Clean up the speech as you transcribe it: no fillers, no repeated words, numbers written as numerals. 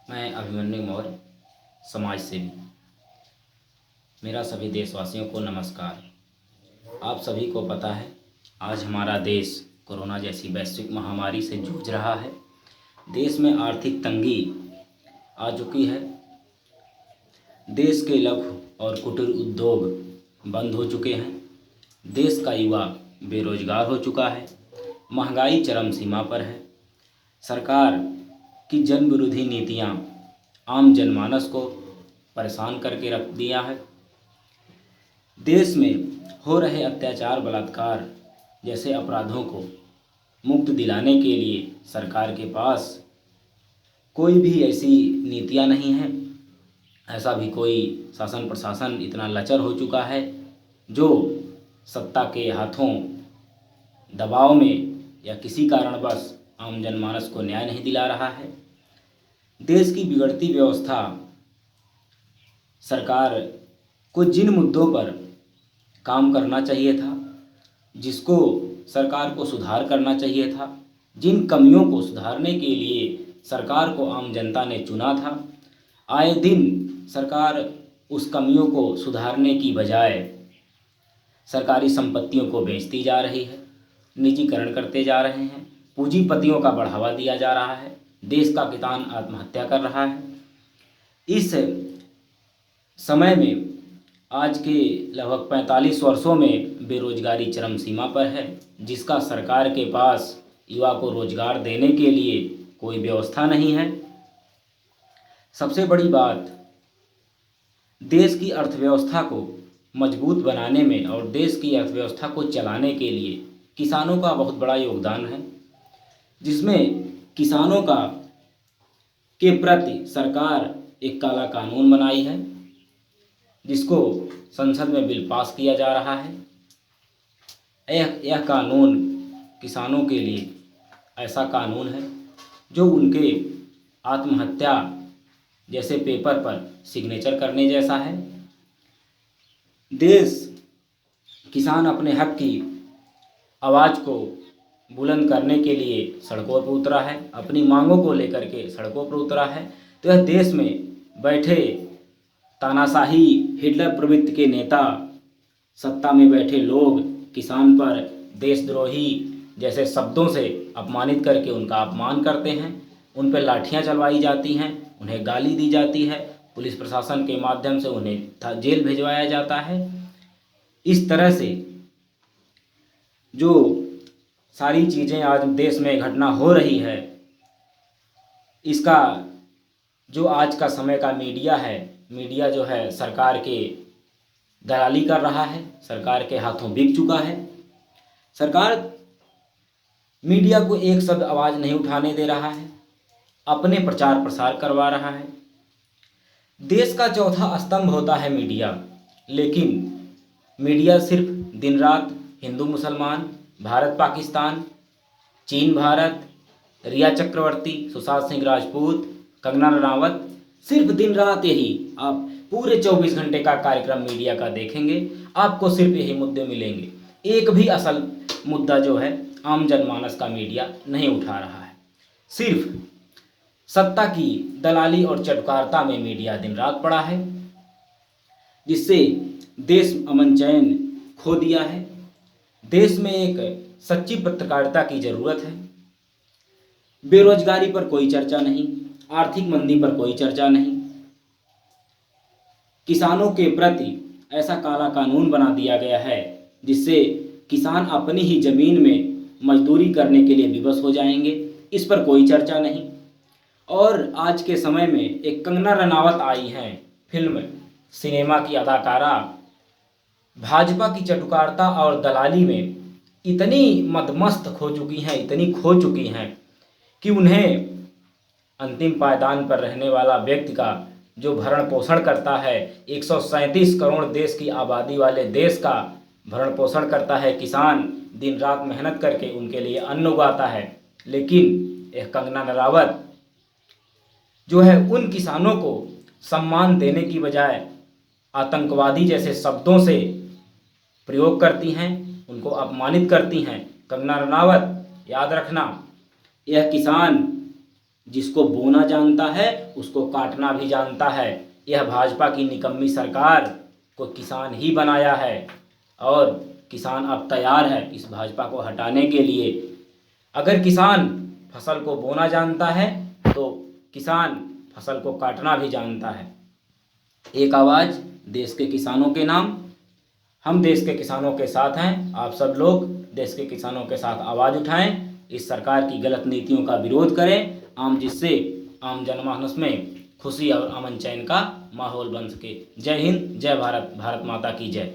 मैं अभिमन्यु मौर्य, समाज सेवी। मेरा सभी देशवासियों को नमस्कार। आप सभी को पता है, आज हमारा देश कोरोना जैसी वैश्विक महामारी से जूझ रहा है। देश में आर्थिक तंगी आ चुकी है। देश के लघु और कुटीर उद्योग बंद हो चुके हैं। देश का युवा बेरोजगार हो चुका है। महंगाई चरम सीमा पर है। सरकार की जन विरोधी नीतियां आम जनमानस को परेशान करके रख दिया है। देश में हो रहे अत्याचार, बलात्कार जैसे अपराधों को मुक्त दिलाने के लिए सरकार के पास कोई भी ऐसी नीतियां नहीं हैं। ऐसा भी कोई शासन प्रशासन इतना लचर हो चुका है जो सत्ता के हाथों दबाव में या किसी कारणवश आम जनमानस को न्याय नहीं दिला रहा है। देश की बिगड़ती व्यवस्था, सरकार को जिन मुद्दों पर काम करना चाहिए था, जिसको सरकार को सुधार करना चाहिए था, जिन कमियों को सुधारने के लिए सरकार को आम जनता ने चुना था, आए दिन सरकार उस कमियों को सुधारने की बजाय सरकारी संपत्तियों को बेचती जा रही है, निजीकरण करते जा रहे हैं, पूंजीपतियों का बढ़ावा दिया जा रहा है, देश का किसान आत्महत्या कर रहा है। इस समय में आज के लगभग 45 वर्षों में बेरोजगारी चरम सीमा पर है, जिसका सरकार के पास युवा को रोजगार देने के लिए कोई व्यवस्था नहीं है। सबसे बड़ी बात, देश की अर्थव्यवस्था को मजबूत बनाने में और देश की अर्थव्यवस्था को चलाने के लिए किसानों का बहुत बड़ा योगदान है, जिसमें किसानों का के प्रति सरकार एक काला कानून बनाई है, जिसको संसद में बिल पास किया जा रहा है। यह कानून किसानों के लिए ऐसा कानून है जो उनके आत्महत्या जैसे पेपर पर सिग्नेचर करने जैसा है। देश किसान अपने हक की आवाज़ को बुलंद करने के लिए सड़कों पर उतरा है, अपनी मांगों को लेकर के सड़कों पर उतरा है। तो यह देश में बैठे तानाशाही हिटलर प्रवृत्ति के नेता, सत्ता में बैठे लोग किसान पर देशद्रोही जैसे शब्दों से अपमानित करके उनका अपमान करते हैं। उन पर लाठियां चलवाई जाती हैं, उन्हें गाली दी जाती है, पुलिस प्रशासन के माध्यम से उन्हें जेल भिजवाया जाता है। इस तरह से जो सारी चीज़ें आज देश में घटना हो रही है, इसका जो आज का समय का मीडिया है, मीडिया जो है सरकार के दलाली कर रहा है, सरकार के हाथों बिक चुका है। सरकार मीडिया को एक शब्द आवाज़ नहीं उठाने दे रहा है, अपने प्रचार प्रसार करवा रहा है। देश का चौथा स्तंभ होता है मीडिया, लेकिन मीडिया सिर्फ दिन रात हिंदू मुसलमान, भारत पाकिस्तान, चीन भारत, रिया चक्रवर्ती, सुशांत सिंह राजपूत, कंगना रनावत, सिर्फ दिन रात यही आप पूरे 24 घंटे का कार्यक्रम मीडिया का देखेंगे, आपको सिर्फ यही मुद्दे मिलेंगे। एक भी असल मुद्दा जो है आम जनमानस का मीडिया नहीं उठा रहा है। सिर्फ सत्ता की दलाली और चटुकारिता में मीडिया दिन रात पड़ा है, जिससे देश अमन चैन खो दिया है। देश में एक सच्ची पत्रकारिता की ज़रूरत है। बेरोजगारी पर कोई चर्चा नहीं, आर्थिक मंदी पर कोई चर्चा नहीं। किसानों के प्रति ऐसा काला कानून बना दिया गया है जिससे किसान अपनी ही ज़मीन में मजदूरी करने के लिए विवश हो जाएंगे, इस पर कोई चर्चा नहीं। और आज के समय में एक कंगना रनावत आई हैं, फिल्म सिनेमा की अदाकारा, भाजपा की चटुकारिता और दलाली में इतनी मदमस्त हो चुकी हैं, इतनी खो चुकी हैं कि उन्हें अंतिम पायदान पर रहने वाला व्यक्ति का जो भरण पोषण करता है, 137 करोड़ देश की आबादी वाले देश का भरण पोषण करता है किसान, दिन रात मेहनत करके उनके लिए अन्न उगाता है। लेकिन यह कंगना रनावत जो है उन किसानों को सम्मान देने की बजाय आतंकवादी जैसे शब्दों से प्रयोग करती हैं, उनको अपमानित करती हैं। कंगना रनावत, याद रखना, यह किसान जिसको बोना जानता है उसको काटना भी जानता है। यह भाजपा की निकम्मी सरकार को किसान ही बनाया है और किसान अब तैयार है इस भाजपा को हटाने के लिए। अगर किसान फसल को बोना जानता है तो किसान फसल को काटना भी जानता है। एक आवाज़ देश के किसानों के नाम। हम देश के किसानों के साथ हैं। आप सब लोग देश के किसानों के साथ आवाज़ उठाएं, इस सरकार की गलत नीतियों का विरोध करें, जिससे आम जनमानस में खुशी और अमन चैन का माहौल बन सके। जय हिंद, जय भारत, भारत माता की जय।